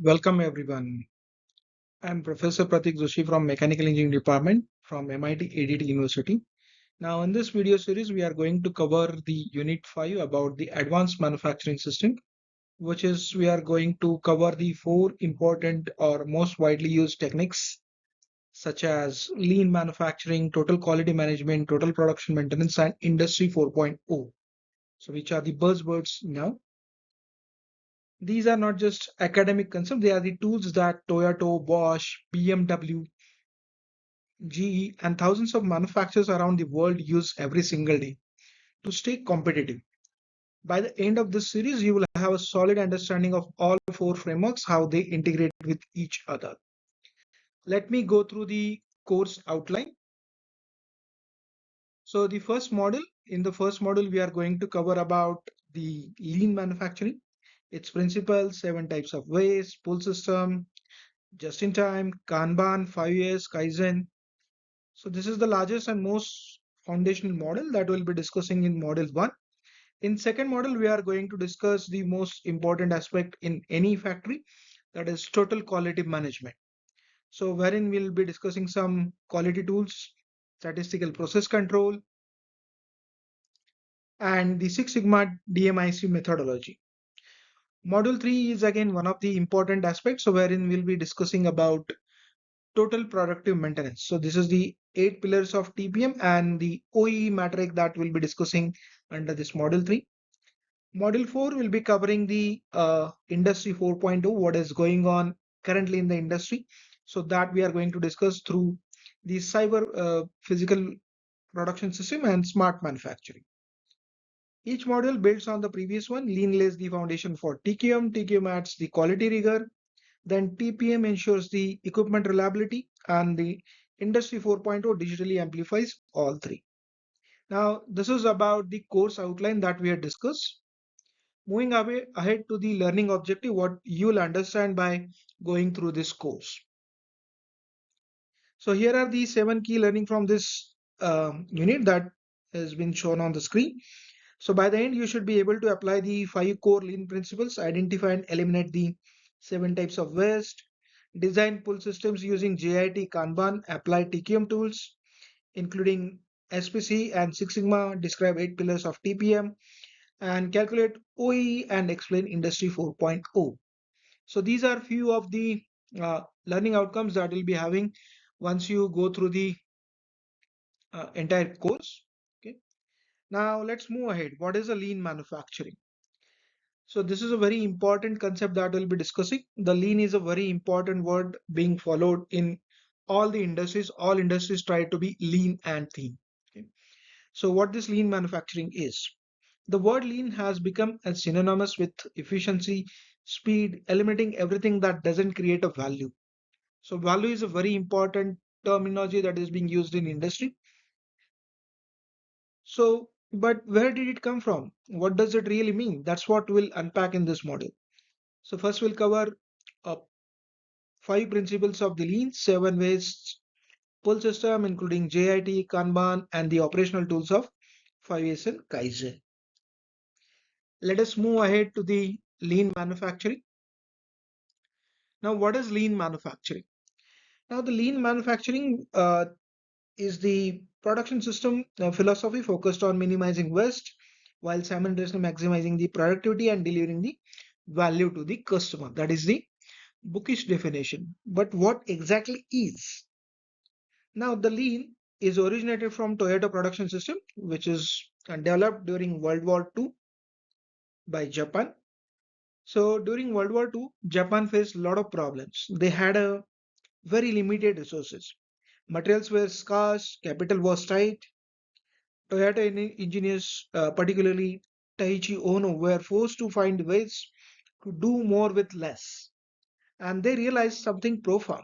Welcome everyone. I'm Professor Pratik Joshi from Mechanical Engineering Department from MIT ADT University. Now in this video series we are going to cover the Unit 5 about the Advanced Manufacturing System, which is we are going to cover the four important or most widely used techniques such as lean manufacturing, total quality management, total production maintenance and Industry 4.0. So which are the buzzwords now. These are not just academic concepts, they are the tools that Toyota, Bosch, BMW, GE, and thousands of manufacturers around the world use every single day to stay competitive. By the end of this series, you will have a solid understanding of all four frameworks, how they integrate with each other. Let me go through the course outline. So in the first module, we are going to cover about the lean manufacturing, its principles, 7 types of waste, pull system, just in time, Kanban, 5 years, Kaizen. So this is the largest and most foundational model that we'll be discussing in module 1. In second model, we are going to discuss the most important aspect in any factory, that is total quality management. So wherein we'll be discussing some quality tools, statistical process control, and the Six Sigma DMIC methodology. Module 3 is again one of the important aspects, so wherein we'll be discussing about total productive maintenance. So this is the 8 pillars of TPM and the OEE matrix that we'll be discussing under this model 3. Model 4 will be covering the industry 4.0, what is going on currently in the industry. So that we are going to discuss through the cyber physical production system and smart manufacturing. Each module builds on the previous one. Lean lays the foundation for TQM. TQM adds the quality rigor. Then TPM ensures the equipment reliability, and the Industry 4.0 digitally amplifies all three. Now, this is about the course outline that we had discussed. Moving ahead to the learning objective, what you'll understand by going through this course. So here are the 7 key learning from this unit that has been shown on the screen. So by the end, you should be able to apply the 5 core lean principles, identify and eliminate the 7 types of waste, design pull systems using JIT, Kanban, apply TQM tools, including SPC and Six Sigma, describe 8 pillars of TPM, and calculate OEE and explain Industry 4.0. So these are few of the learning outcomes that you'll be having once you go through the entire course. Okay. Now let's move ahead. What is a lean manufacturing? So this is a very important concept that we'll be discussing. The lean is a very important word being followed in all the industries. All industries try to be lean and thin. Okay. So what this lean manufacturing is? The word lean has become synonymous with efficiency, speed, eliminating everything that doesn't create a value. So value is a very important terminology that is being used in industry. So, but where did it come from? What does it really mean? That's what we'll unpack in this model. So first we'll cover uh, 5 principles of the lean, 7 ways pull system, including JIT, Kanban, and the operational tools of 5S and Kaizen. Let us move ahead to the lean manufacturing. Now, what is lean manufacturing? Now, the lean manufacturing is the production system philosophy focused on minimizing waste while simultaneously maximizing the productivity and delivering the value to the customer. That is the bookish definition. But what exactly is? Now, the lean is originated from Toyota production system, which is developed during World War II by Japan. So during World War II, Japan faced a lot of problems. They had a very limited resources. Materials were scarce, capital was tight. Toyota engineers, particularly Taiichi Ono, were forced to find ways to do more with less. And they realized something profound.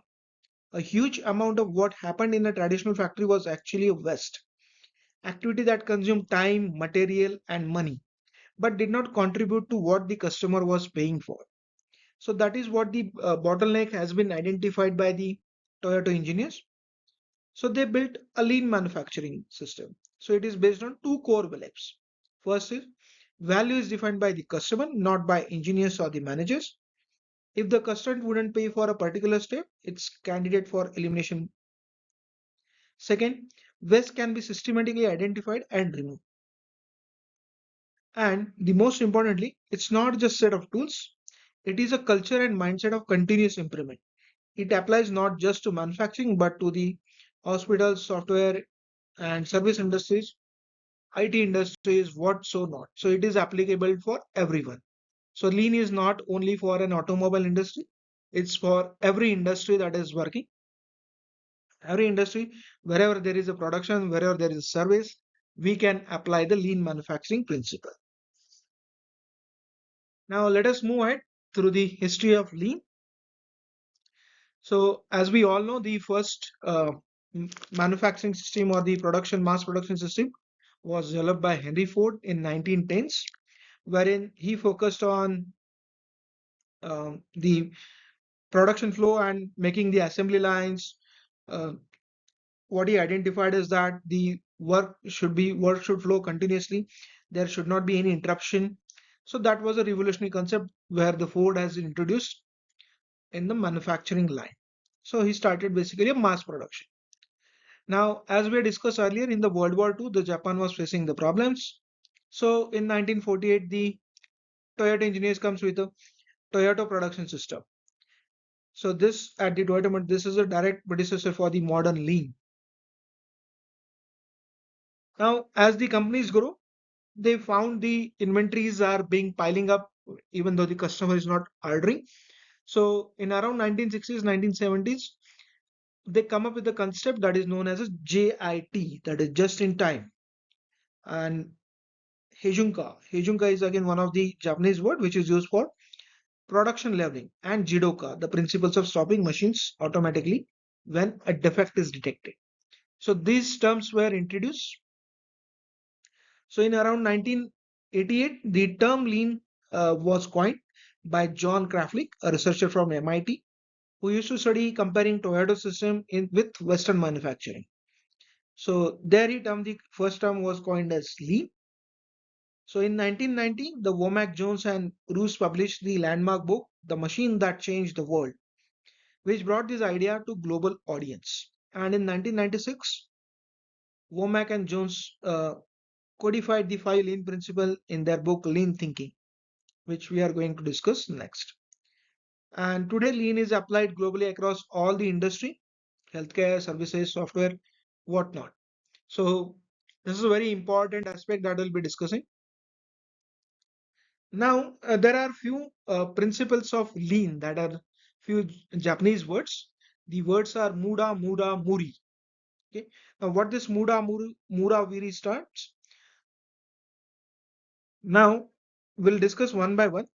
A huge amount of what happened in a traditional factory was actually a waste activity that consumed time, material, and money, but did not contribute to what the customer was paying for. So that is what the bottleneck has been identified by the Toyota engineers. So they built a lean manufacturing system. So it is based on 2 core beliefs. First is value is defined by the customer, not by engineers or the managers. If the customer wouldn't pay for a particular step, it's candidate for elimination. Second, waste can be systematically identified and removed. And the most importantly, it's not just set of tools, it is a culture and mindset of continuous improvement. It applies not just to manufacturing but to the hospitals, software and service industries, IT industries, what so not. So it is applicable for everyone. So lean is not only for an automobile industry, it's for every industry that is working. Every industry, wherever there is a production, wherever there is service, we can apply the lean manufacturing principle. Now let us move ahead through the history of lean. So as we all know, the first manufacturing system or the production mass production system was developed by Henry Ford in 1910s, wherein he focused on the production flow and making the assembly lines. Uh, what he identified is that the work should flow continuously. There should not be any interruption. So that was a revolutionary concept where the Ford has introduced in the manufacturing line. So he started basically a mass production. Now, as we discussed earlier, in the World War II, the Japan was facing the problems. So in 1948, the Toyota engineers comes with a Toyota production system. So this at the Toyota, this is a direct predecessor for the modern lean. Now, as the companies grow, they found the inventories are being piling up, even though the customer is not ordering. So in around 1960s, 1970s, they come up with a concept that is known as a JIT, that is just in time. And Heijunka is again one of the Japanese word which is used for production leveling, and Jidoka, the principles of stopping machines automatically when a defect is detected. So these terms were introduced. So in around 1988, the term lean was coined by John Kraflick, a researcher from MIT, who used to study comparing Toyota system with Western manufacturing. So there he termed the first term was coined as lean. So in 1990, the Womack Jones and Roos published the landmark book, The Machine That Changed the World, which brought this idea to global audience. And in 1996, Womack and Jones codified the five lean principle in their book Lean Thinking, which we are going to discuss next. And today lean is applied globally across all the industry, healthcare, services, software, whatnot. So this is a very important aspect that we'll be discussing. Now, there are few principles of lean that are few Japanese words. The words are Muda, Mura, Muri. Okay. Now, what this Muda, Mura, Viri starts? Now, we'll discuss one by one.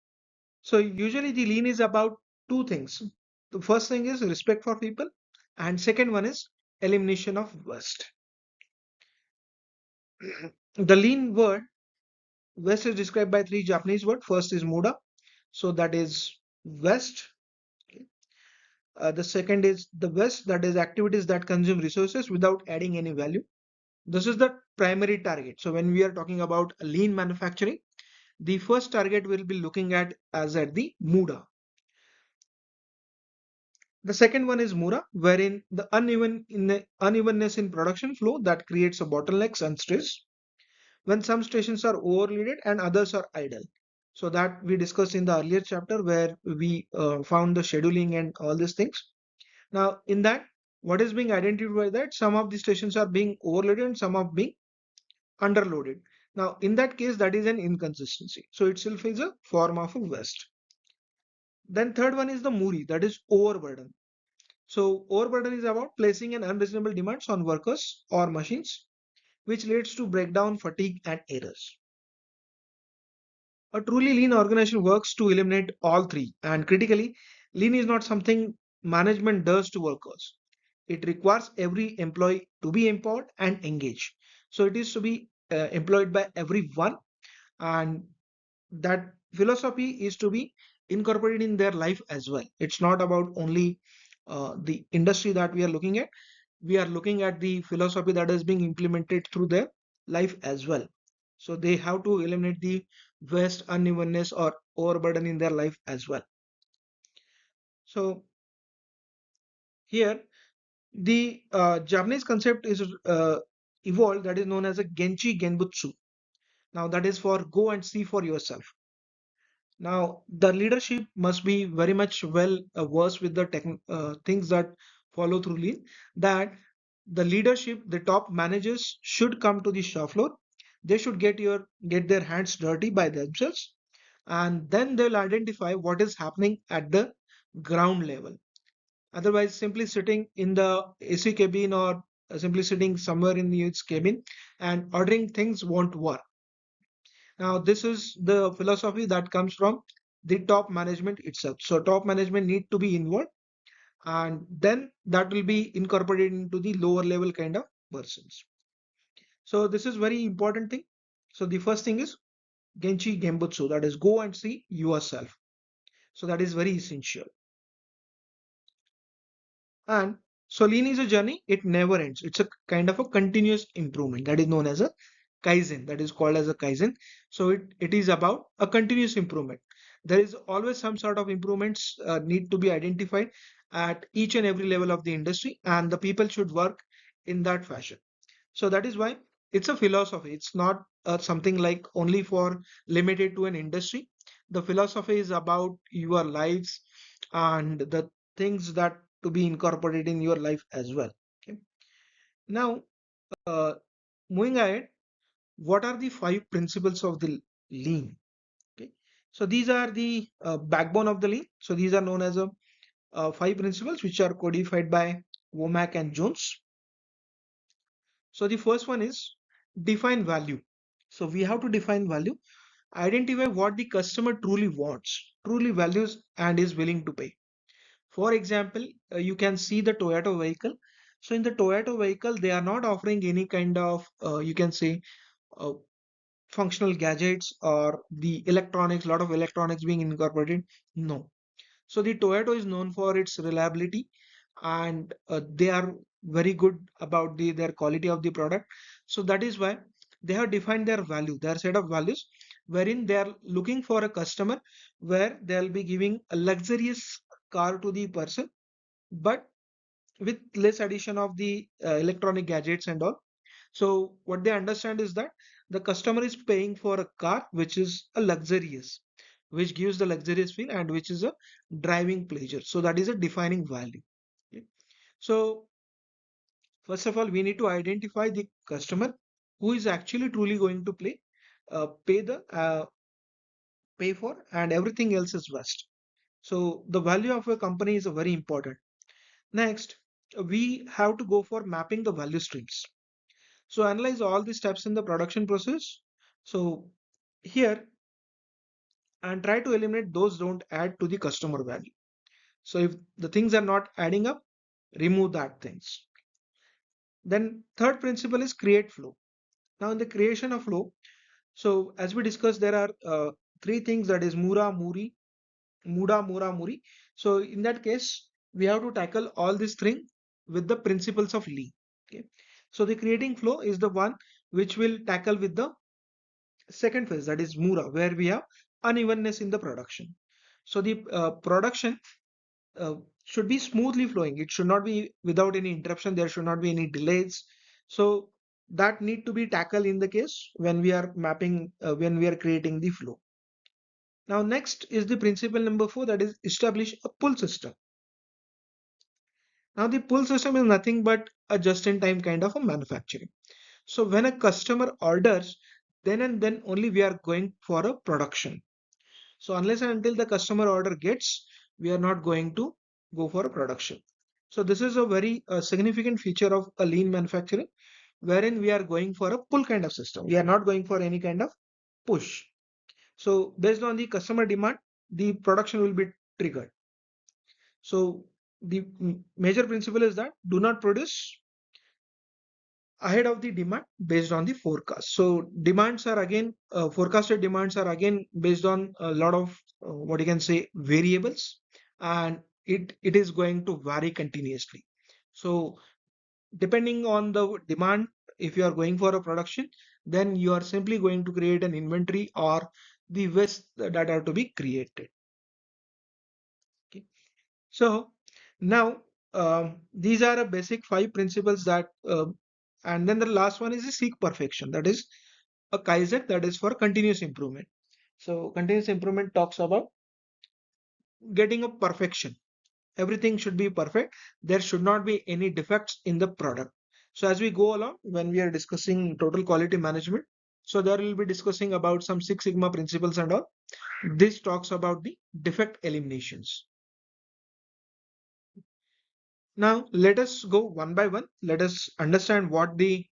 So, usually the lean is about two things. The first thing is respect for people, and second one is elimination of waste. The lean word, waste is described by three Japanese words. First is Muda, so that is waste. Okay. The second is the waste, that is activities that consume resources without adding any value. This is the primary target. So when we are talking about lean manufacturing, the first target we'll be looking at as at the Muda. The second one is Mura, wherein the unevenness in production flow that creates a bottlenecks and stress when some stations are overloaded and others are idle. So that we discussed in the earlier chapter where we found the scheduling and all these things. Now, in that, what is being identified that some of the stations are being overloaded and some are being underloaded. Now, in that case, that is an inconsistency. So itself is a form of a waste. Then third one is the Muri, that is overburden. So overburden is about placing an unreasonable demands on workers or machines, which leads to breakdown, fatigue, and errors. A truly lean organization works to eliminate all three. And critically, lean is not something management does to workers. It requires every employee to be empowered and engaged. So it is to be employed by everyone, and that philosophy is to be incorporated in their life as well. It's not about only the industry that we are looking at. We are looking at the philosophy that is being implemented through their life as well. So they have to eliminate the waste, unevenness, or overburden in their life as well. So here the Japanese concept is evolved, that is known as a Genchi Genbutsu. Now that is for go and see for yourself. Now the leadership must be very much well versed with the things that follow through lean. That the leadership, the top managers should come to the shop floor. They should get their hands dirty by themselves, and then they'll identify what is happening at the ground level. Otherwise, simply sitting in the AC cabin or simply sitting somewhere in its cabin and ordering things won't work. Now, this is the philosophy that comes from the top management itself. So, top management need to be involved, and then that will be incorporated into the lower level kind of persons. So, this is very important thing. So, the first thing is Genchi Genbutsu, that is go and see yourself. So, that is very essential. And so lean is a journey, it never ends. It's a kind of a continuous improvement that is known as a Kaizen, that is called as a Kaizen. So it is about a continuous improvement. There is always some sort of improvements need to be identified at each and every level of the industry, and the people should work in that fashion. So that is why it's a philosophy. It's not something like only for limited to an industry. The philosophy is about your lives and the things that to be incorporated in your life as well. Okay. Now, uh, moving ahead, what are the five principles of the lean? Okay. So these are the backbone of the lean. So these are known as a five principles which are codified by Womack and Jones. So the first one is define value. So we have to define value, identify what the customer truly wants, truly values, and is willing to pay. For example, you can see the Toyota vehicle. So in the Toyota vehicle, they are not offering any kind of, you can say, uh, functional gadgets or the electronics, lot of electronics being incorporated. No. So the Toyota is known for its reliability, and they are very good about their quality of the product. So that is why they have defined their value, their set of values, wherein they are looking for a customer where they'll be giving a luxurious car to the person, but with less addition of the electronic gadgets and all. So what they understand is that the customer is paying for a car which is a luxurious, which gives the luxurious feel and which is a driving pleasure. So that is a defining value. Okay. So first of all, we need to identify the customer who is actually truly going to pay for, and everything else is rest. So the value of a company is a very important. Next, we have to go for mapping the value streams. So analyze all the steps in the production process. So here, and try to eliminate those don't add to the customer value. So if the things are not adding up, remove that things. Then third principle is create flow. Now in the creation of flow, so as we discussed, there are three things, that is Muda, Mura, Muri. So in that case, we have to tackle all these three with the principles of Lee. Okay. So the creating flow is the one which will tackle with the second phase, that is Mura, where we have unevenness in the production. So the production uh, should be smoothly flowing. It should not be without any interruption. There should not be any delays. So that need to be tackled in the case when we are mapping, when we are creating the flow. Now next is the principle number 4, that is establish a pull system. Now the pull system is nothing but a just-in-time kind of a manufacturing. So when a customer orders, then and then only we are going for a production. So unless and until the customer order gets, we are not going to go for a production. So this is a very significant feature of a lean manufacturing, wherein we are going for a pull kind of system. We are not going for any kind of push. So based on the customer demand, the production will be triggered. So the major principle is that do not produce ahead of the demand based on the forecast. So demands are again forecasted demands are again based on a lot of what you can say variables, and it is going to vary continuously. So depending on the demand, if you are going for a production, then you are simply going to create an inventory or the waste that are to be created. Okay. So now these are a basic five principles that, and then the last one is the seek perfection. That is a Kaizen, that is for continuous improvement. So continuous improvement talks about getting a perfection. Everything should be perfect. There should not be any defects in the product. So as we go along, when we are discussing total quality management, so there will be discussing about some Six Sigma principles and all. This talks about the defect eliminations. Now let us go one by one. Let us understand what the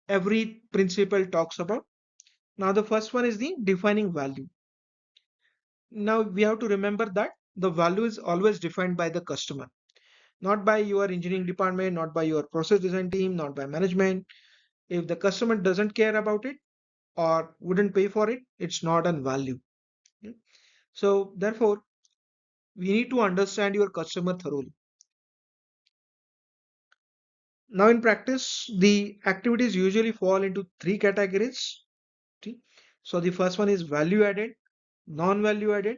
every principle talks about. Now the first one is the defining value. Now we have to remember that the value is always defined by the customer, not by your engineering department, not by your process design team, not by management. If the customer doesn't care about it or wouldn't pay for it, it's not a value. So therefore, we need to understand your customer thoroughly. Now in practice, the activities usually fall into three categories. Okay. So the first one is value added, non-value added,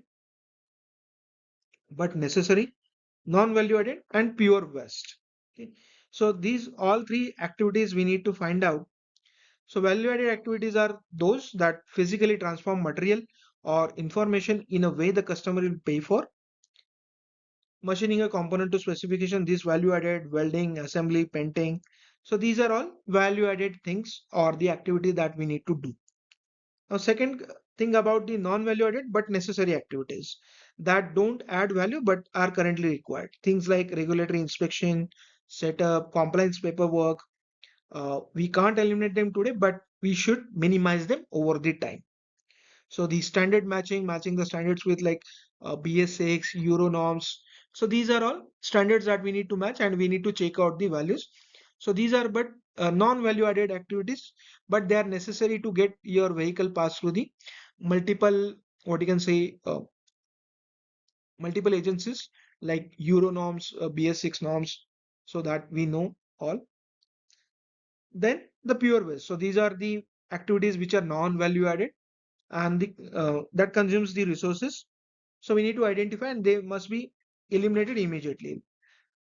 but necessary, non-value added, and pure waste. Okay. So these all three activities we need to find out. So value-added activities are those that physically transform material or information in a way the customer will pay for. Machining a component to specification, this value-added, welding, assembly, painting. So these are all value-added things or the activity that we need to do. Now, second thing about the non-value added but necessary activities that don't add value but are currently required. Things like regulatory inspection, setup, compliance paperwork. We can't eliminate them today, but we should minimize them over the time. So the standard matching the standards with like BS6, Euro norms. So these are all standards that we need to match and we need to check out the values. So these are but non-value added activities, but they are necessary to get your vehicle passed through the multiple, what you can say, multiple agencies like Euro norms, BS6 norms, so that we know all. Then the pure waste. So these are the activities which are non-value added and that consumes the resources. So we need to identify and they must be eliminated immediately.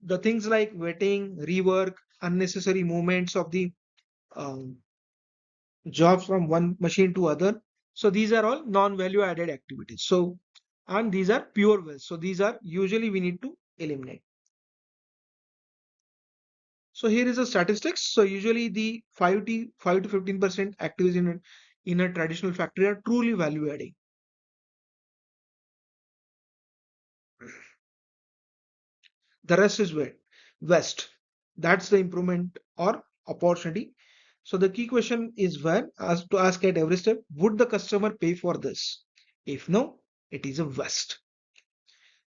The things like wetting, rework, unnecessary movements of the um, jobs from one machine to other. So these are all non-value added activities. So and these are pure waste. So these are usually we need to eliminate. So here is a statistics. So usually the 5 to 15% activities in a traditional factory are truly value adding. The rest is west. That's the improvement or opportunity. So the key question is where, as to ask at every step, would the customer pay for this? If no, it is a west.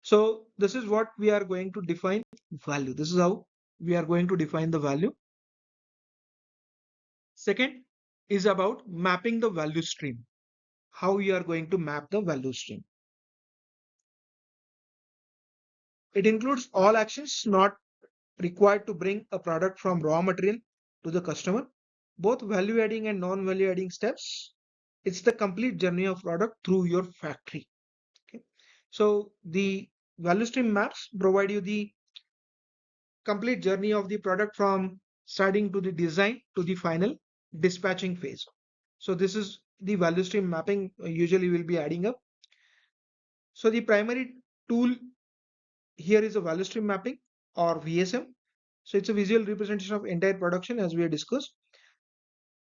So this is what we are going to define value. This is how we are going to define the value. Second is about mapping the value stream. How you are going to map the value stream. It includes all actions not required to bring a product from raw material to the customer, both value adding and non value adding steps. It's the complete journey of product through your factory. Okay. So the value stream maps provide you the complete journey of the product from starting to the design to the final dispatching phase. So this is the value stream mapping usually will be adding up. So the primary tool here is a value stream mapping or VSM. So it's a visual representation of entire production as we have discussed.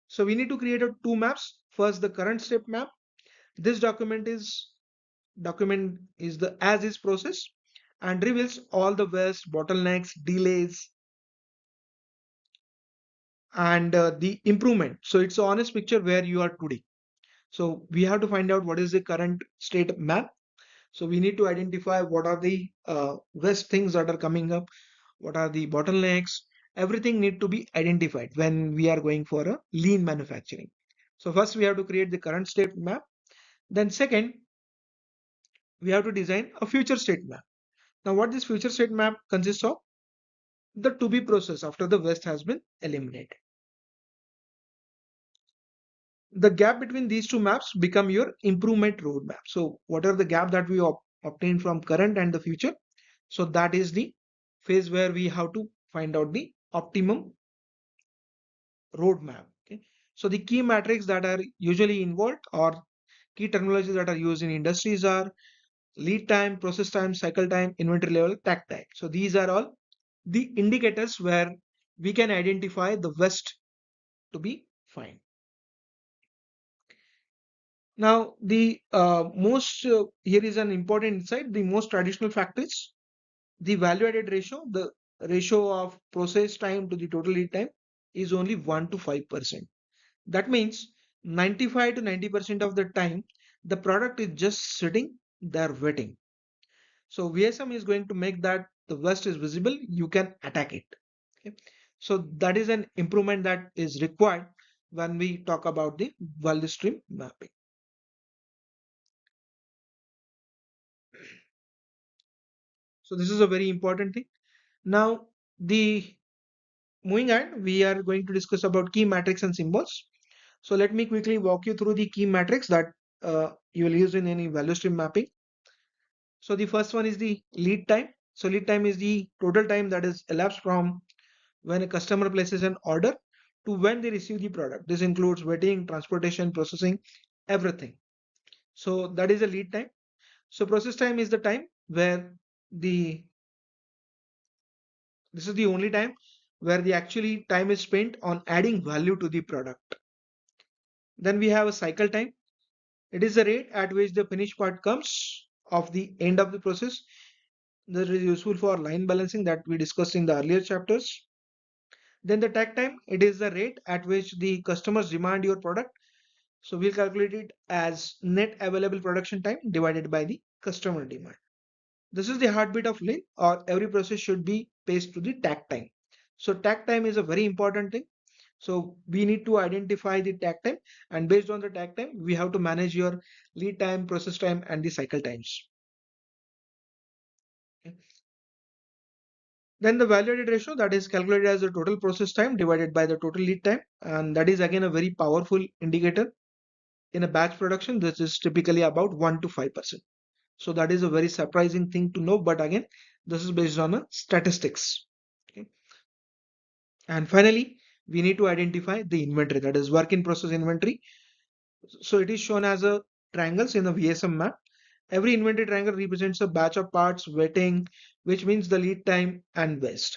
So we need to create two maps. First, the current step map. This document is the as is process and reveals all the waste, bottlenecks, delays, and the improvement. So it's an honest picture where you are today. So we have to find out what is the current state map. So we need to identify what are the waste things that are coming up, what are the bottlenecks. Everything need to be identified when we are going for a lean manufacturing. So first we have to create the current state map. Then second, we have to design a future state map. Now what this future state map consists of? The to be process after the waste has been eliminated. The gap between these two maps become your improvement roadmap. So what are the gap that we obtain from current and the future? So that is the phase where we have to find out the optimum roadmap. Okay. So the key metrics that are usually involved or key terminologies that are used in industries are lead time, process time, cycle time, inventory level, takt time. So these are all the indicators where we can identify the best to be fine. Now, the most here is an important insight. The most traditional factors, the value added ratio, the ratio of process time to the total lead time is only 1 to 5%. That means 95 to 90% of the time, the product is just sitting there waiting. So VSM is going to make that the waste is visible, you can attack it. Okay. So that is an improvement that is required when we talk about the value stream mapping. So this is a very important thing. Now, the moving on, we are going to discuss about key metrics and symbols. So let me quickly walk you through the key metrics that you will use in any value stream mapping. So the first one is the lead time. So lead time is the total time that is elapsed from when a customer places an order to when they receive the product. This includes waiting, transportation, processing, everything. So that is a lead time. So process time is the time where the this is the only time where the actually time is spent on adding value to the product. Then we have a cycle time. It is the rate at which the finished part comes of the end of the process. That is useful for line balancing that we discussed in the earlier chapters. Then the takt time, it is the rate at which the customers demand your product. So we'll calculate it as net available production time divided by the customer demand. This is the heartbeat of lean, or every process should be paced to the takt time. So takt time is a very important thing. So we need to identify the takt time, and based on the takt time, we have to manage your lead time, process time, and the cycle times. Okay. Then the value added ratio, that is calculated as the total process time divided by the total lead time, and that is again a very powerful indicator. In a batch production, this is typically about 1 to 5%. So that is a very surprising thing to know, but again, this is based on a statistics. Okay. And finally, we need to identify the inventory, that is work in process inventory. So it is shown as a triangles in a VSM map. Every inventory triangle represents a batch of parts waiting, which means the lead time and waste.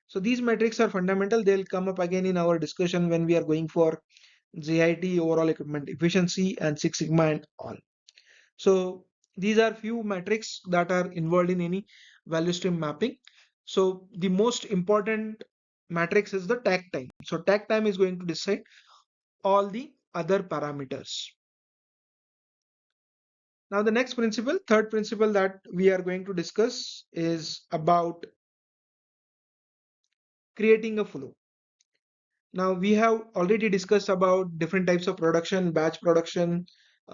So these metrics are fundamental. They'll come up again in our discussion when we are going for JIT, overall equipment efficiency, and Six Sigma and all. So these are few metrics that are involved in any value stream mapping. So the most important matrix is the takt time. So takt time is going to decide all the other parameters. Now the next principle, third principle that we are going to discuss is about creating a flow. Now we have already discussed about different types of production, batch production,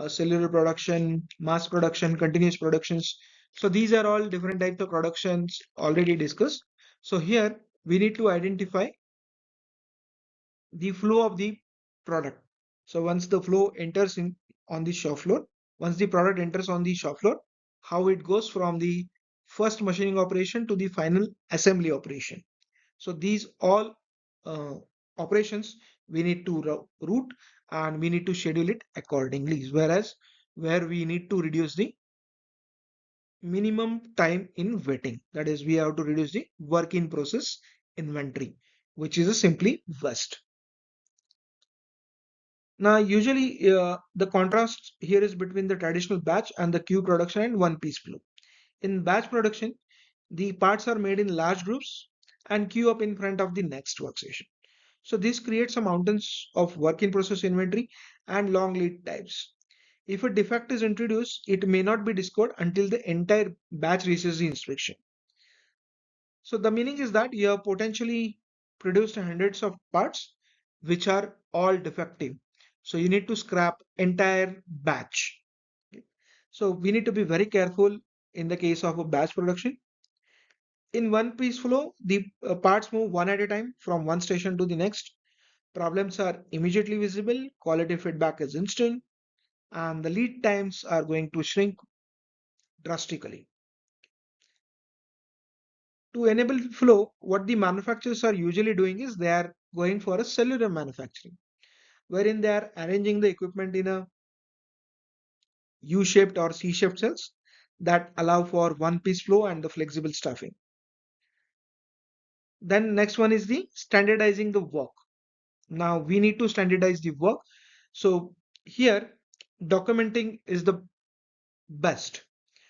cellular production, mass production, continuous productions. So these are all different types of productions already discussed. So here we need to identify the flow of the product. So once the flow enters in on the shop floor, once the product enters on the shop floor, how it goes from the first machining operation to the final assembly operation. So these all uh, operations we need to route and we need to schedule it accordingly. Whereas where we need to reduce the minimum time in waiting, that is we have to reduce the work in process inventory, which is a simply waste. Now usually the contrast here is between the traditional batch and the queue production and one piece flow. In batch production, the parts are made in large groups and queue up in front of the next workstation. So this creates some mountains of work in process inventory and long lead times. If a defect is introduced, it may not be discovered until the entire batch reaches the inspection. So the meaning is that you have potentially produced hundreds of parts which are all defective. So you need to scrap entire batch. Okay. So we need to be very careful in the case of a batch production. In one piece flow, the parts move one at a time from one station to the next. Problems are immediately visible, quality feedback is instant, and the lead times are going to shrink drastically. To enable flow, what the manufacturers are usually doing is they are going for a cellular manufacturing, wherein they are arranging the equipment in a U-shaped or C-shaped cells that allow for one-piece flow and the flexible stuffing. Then next one is the standardizing the work. Now we need to standardize the work. So here documenting is the best.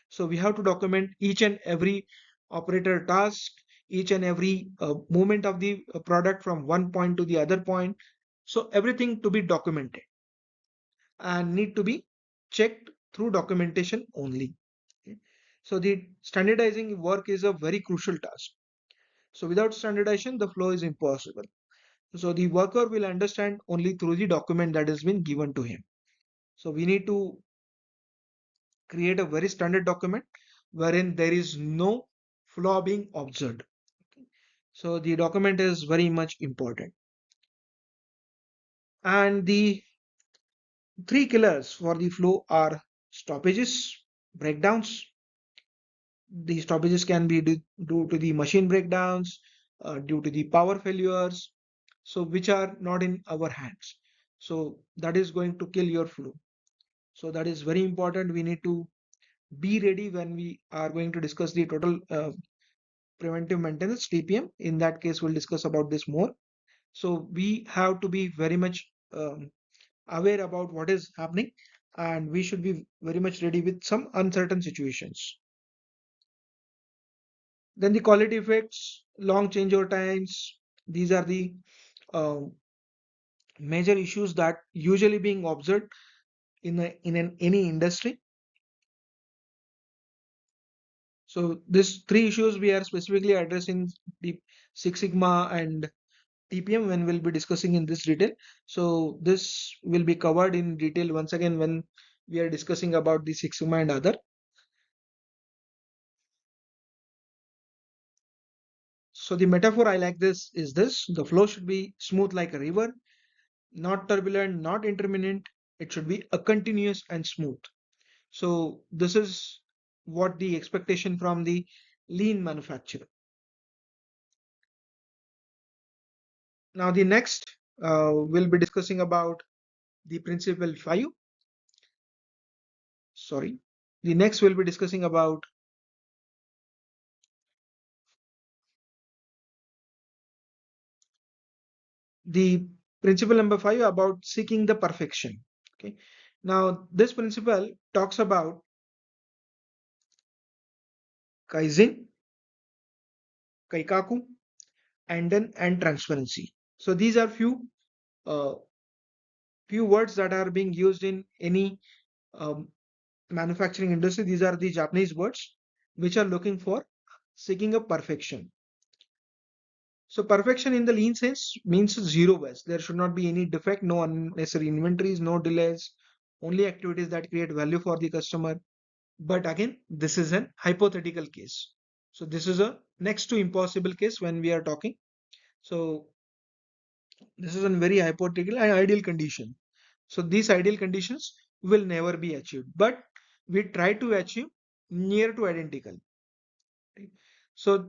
So we have to document each and every operator task, each and every movement of the product from one point to the other point. So everything to be documented and need to be checked through documentation only. Okay. So the standardizing work is a very crucial task. So without standardization, the flow is impossible. So the worker will understand only through the document that has been given to him. So we need to create a very standard document wherein there is no flaw being observed. So the document is very much important. And the three killers for the flow are stoppages, breakdowns. The stoppages can be due to the machine breakdowns, due to the power failures, so which are not in our hands. So that is going to kill your flow. So that is very important. We need to be ready when we are going to discuss the total preventive maintenance TPM. In that case, we'll discuss about this more. So we have to be very much aware about what is happening, and we should be very much ready with some uncertain situations. Then the quality effects, long changeover times, these are the uh, major issues that usually being observed any industry. So these three issues we are specifically addressing the Six Sigma and TPM when we'll be discussing in this detail. So this will be covered in detail once again when we are discussing about the Six Sigma and other. So the metaphor I like this is this: the flow should be smooth like a river, not turbulent, not intermittent. It should be a continuous and smooth. So this is what the expectation from the lean manufacturer. Now the next we'll be discussing about the principle 5. Sorry. The next we'll be discussing about the principle number 5 about seeking the perfection. Okay. Now this principle talks about kaizen, kaikaku, and then and transparency. So these are uh, few words that are being used in any um, manufacturing industry. These are the Japanese words which are looking for seeking a perfection. So perfection in the lean sense means zero waste. There should not be any defect, no unnecessary inventories, no delays, only activities that create value for the customer. But again, this is an hypothetical case. So this is a next to impossible case when we are talking. So this is a very hypothetical and ideal condition. So these ideal conditions will never be achieved, but we try to achieve near to identical. Right? So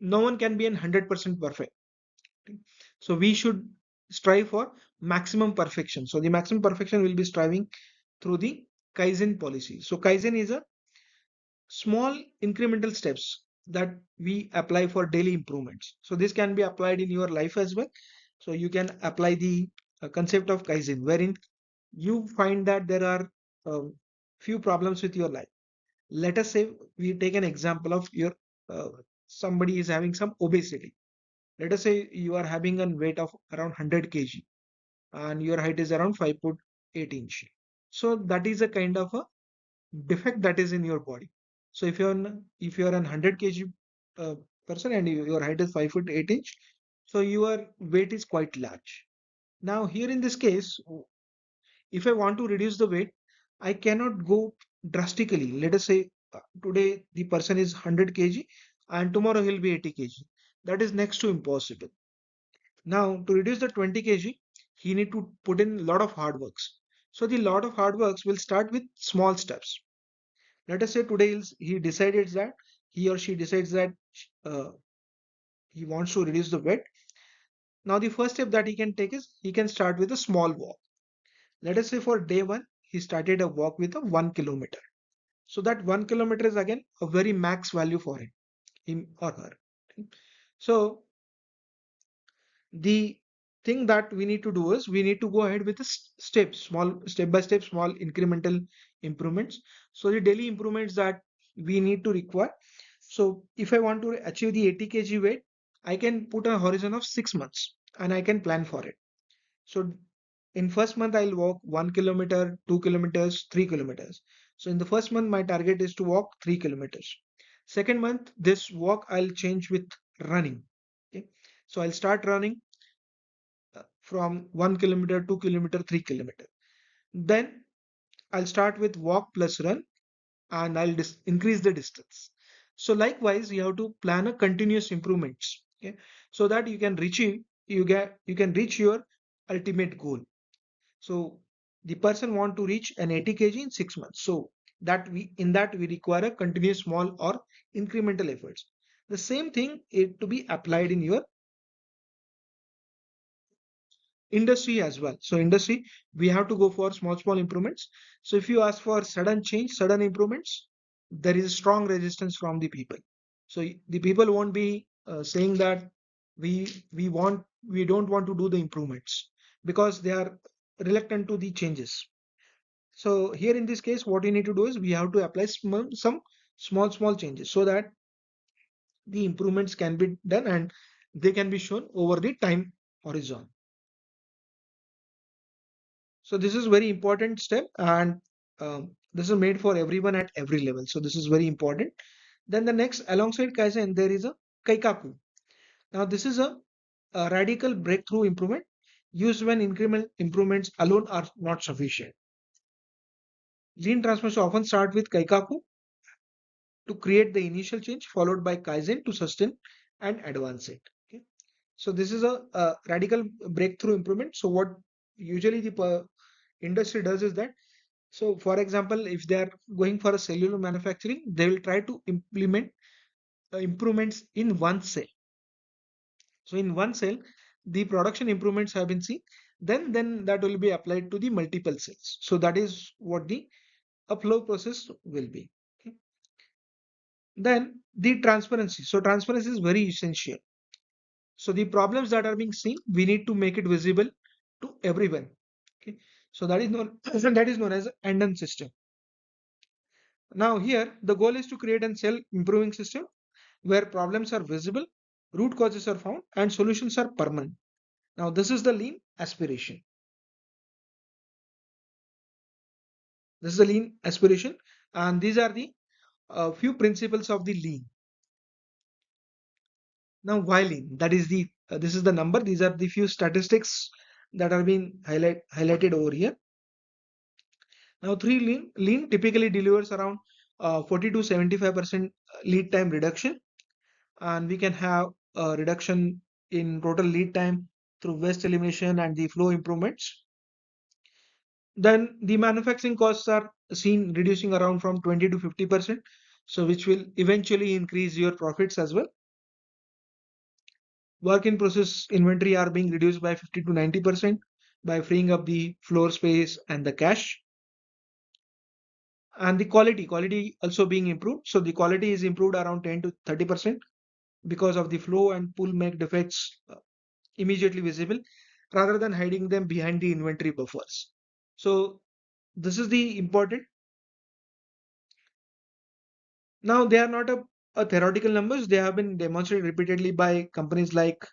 no one can be 100% perfect. Right? So we should strive for maximum perfection. So the maximum perfection will be striving through the Kaizen policy. So Kaizen is a small incremental steps that we apply for daily improvements. So this can be applied in your life as well. So you can apply the concept of Kaizen, wherein you find that there are few problems with your life. Let us say we take an example of your uh, somebody is having some obesity. Let us say you are having a weight of around 100 kg and your height is around 5 foot 8 inch. So that is a kind of a defect that is in your body. So if you're an 100 kg uh, person and your height is 5 foot 8 inch, so your weight is quite large. Now here in this case, if I want to reduce the weight, I cannot go drastically. Let us say today the person is 100 kg and tomorrow he'll be 80 kg. That is next to impossible. Now to reduce the 20 kg, he need to put in a lot of hard works. So the lot of hard works will start with small steps. Let us say today he decided that he or she decides that he wants to reduce the weight. Now the first step that he can take is he can start with a small walk. Let us say for day one, he started a walk with a 1 kilometer. So that 1 kilometer is again a very max value for him or her. So the thing that we need to do is we need to go ahead with the steps, small step by step, small incremental improvements. So the daily improvements that we need to require. So if I want to achieve the 80 kg weight, I can put a horizon of 6 months and I can plan for it. So in first month, I'll walk 1 kilometer, 2 kilometers, 3 kilometers. So in the first month, my target is to walk 3 kilometers. Second month, this walk I'll change with running. Okay. So I'll start running from 1 kilometer, 2 kilometer, 3 kilometer. Then I'll start with walk plus run and I'll increase the distance. So likewise, you have to plan a continuous improvements. Okay. So that you can reach your ultimate goal. So the person want to reach an 80 kg in 6 months. So that we require a continuous small or incremental efforts. The same thing is to be applied in your industry as well. So industry, we have to go for small improvements. So if you ask for sudden change, sudden improvements, there is strong resistance from the people. So the people won't be saying that we don't want to do the improvements because they are reluctant to the changes. So here in this case, what we need to do is we have to apply some small changes so that the improvements can be done and they can be shown over the time horizon. So this is very important step and this is made for everyone at every level. So this is very important. Then the next alongside Kaizen, there is a Kaikaku. Now this is a radical breakthrough improvement used when incremental improvements alone are not sufficient. Lean transformation often start with Kaikaku to create the initial change followed by Kaizen to sustain and advance it. Okay. So this is a radical breakthrough improvement. So what usually the industry does is that, so for example, if they are going for a cellular manufacturing, they will try to implement improvements in one cell. So in one cell, the production improvements have been seen, then that will be applied to the multiple cells. So that is what the flow process will be. Okay. Then the transparency. So transparency is very essential. So the problems that are being seen, we need to make it visible to everyone. Okay. So that is known that is known as end to end system. Now here the goal is to create a self-improving system where problems are visible, root causes are found, and solutions are permanent. Now this is the lean aspiration. This is the lean aspiration, and these are the few principles of the lean. Now why lean? That is the this is the number. These are the few statistics that are being highlighted over here. Now, three lean typically delivers around 40 to 75% lead time reduction, and we can have a reduction in total lead time through waste elimination and the flow improvements. Then the manufacturing costs are seen reducing around from 20 to 50%, so which will eventually increase your profits as well. Work in process inventory are being reduced by 50 to 90% by freeing up the floor space and the cash. And the quality also being improved. So the quality is improved around 10 to 30% because of the flow and pull make defects immediately visible rather than hiding them behind the inventory buffers. So this is the important. Now they are not a theoretical numbers. They have been demonstrated repeatedly by companies like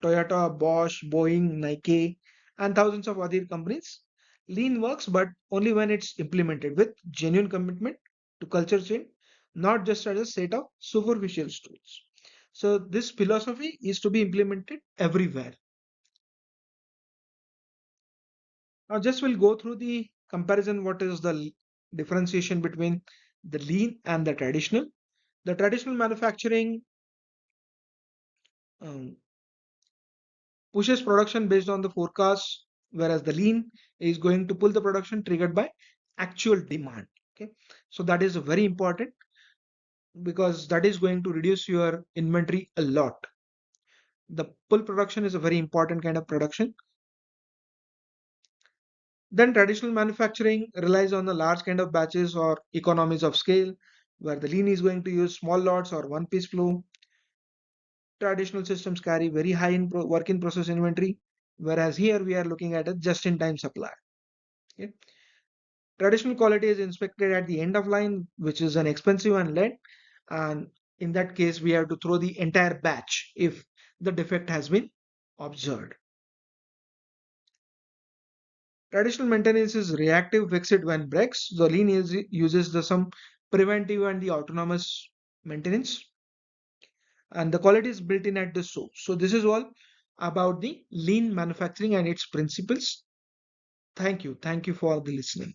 Toyota, Bosch, Boeing, Nike, and thousands of other companies. Lean works, but only when it's implemented with genuine commitment to culture change, not just as a set of superficial tools. So this philosophy is to be implemented everywhere. Now just we'll go through the comparison. What is the differentiation between the lean and the traditional? The traditional manufacturing um, pushes production based on the forecast, whereas the lean is going to pull the production triggered by actual demand. Okay, so that is very important because that is going to reduce your inventory a lot. The pull production is a very important kind of production. Then traditional manufacturing relies on the large kind of batches or economies of scale, where the lean is going to use small lots or one piece flow. Traditional systems carry very high work in process inventory, whereas here we are looking at a just in time supply. Okay. Traditional quality is inspected at the end of line, which is an expensive and late. And in that case, we have to throw the entire batch if the defect has been observed. Traditional maintenance is reactive, fix it when breaks. The lean uses the some preventive and the autonomous maintenance, and the quality is built in at the source. So this is all about the lean manufacturing and its principles. Thank you. Thank you for the listening.